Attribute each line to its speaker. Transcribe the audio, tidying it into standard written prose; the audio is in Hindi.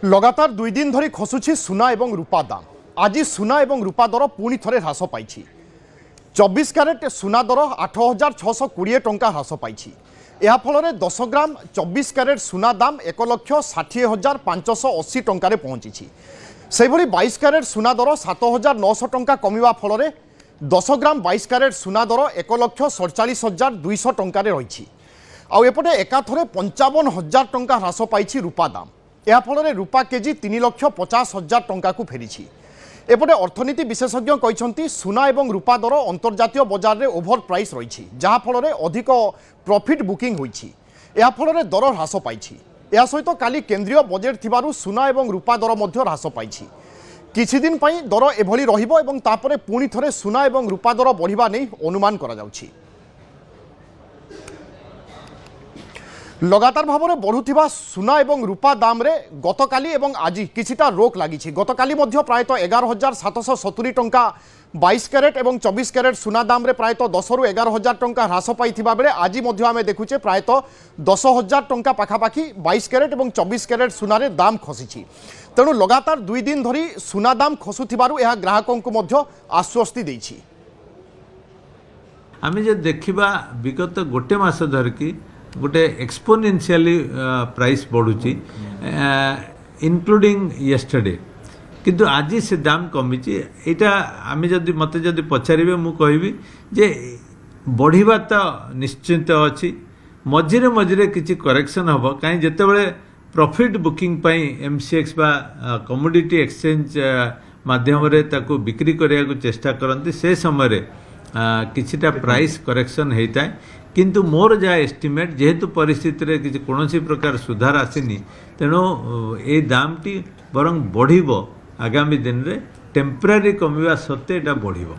Speaker 1: लगातार 2 दिन धरी खसुची सुना एवं रूपा दाम। आज सुना एवं रूपा दर पुणी थे ह्रास पाई। 24 क्यारेट सुना दर 8620 टंका ह्रास पाई। यह फल 10 ग्राम 24 क्यारेट सुना दाम 1,60,580 टंकार पहुंची। से 22 क्यारेट सुना दर 7,900 टंका कमिवा फल 10 ग्राम 22 क्यारेट सुना दर 1,47,200 टंकार रही। आउपटे एकाथरे 55,000 टंका ह्रास पाई रूपा दाम। यह फल रूपा केजी 3,50,000 टंका को फेरी। एपटे अर्थनीति विशेषज्ञ कहते सुना एवं रूपा दर अंतर्जातीय बजार में ओभर प्राइस रही, जहाँ फल अधिक प्रॉफिट बुकिंग होती। यह फल दर ह्रास पाई। यह सहित काली केंद्रीय बजेट थिबारु सुना एवं रूपा दर मध्य ह्रास पाई। किछि दिन पई दर एभली रहिबो एवं तापरे पुणी थरे सुना एवं रूपा दर बढ़िबा नै अनुमान करा जाउछि। लगातार भाव में बढ़ुवा सुना एवं रूपा दाम रे गतकाली एवं आज किछिटा रोक लगी। गतकाली प्रायतः 11,770 टंका 22 क्यारेट एवं 24 क्यारेट सुना दाम रे प्रायतः 10 रु 11,000 टंका ह्रास पाई बेले आज आम देखुचे प्रायतः 10,000 टंका पाखापाखि 22 क्यारेट एवं 24 क्यारेट सुना रे दाम खसी। तेणु लगातार 2 दिन धरी सुना दाम खसुथिबारु यह ग्राहकों को आश्वस्ति देछि।
Speaker 2: आमे जे देखिबा विगत गोटे मास धरकी गोटे एक्सपोनेंशियली प्राइस बढ़ुची इंक्लूडिंग येस्टरडे, किंतु आज से दाम कमी। यहाँ आम जदि मत जदि पचारे मु कहबी जे बढ़िबा तो निश्चिंत अच्छी, मझिरे मझिरे किसी करेक्शन हम कहीं जितेबाला प्रॉफिट बुकिंग पाई एमसीएक्स बा कमोडिटी एक्सचेंज माध्यम ताको बिक्री करने को चेष्टा करती से समय किछिटा प्राइस करेक्शन होता है। किंतु मोर जहाँ एस्टिमेट जेहेतु परिस्थिति रे किसी कोनोसी प्रकार सुधार आसीनी, तेणु ये दामटी बरং बढ़िबो आगामी दिन रे टेम्परारी कमिवा सत्ते एटा बढ़िबो।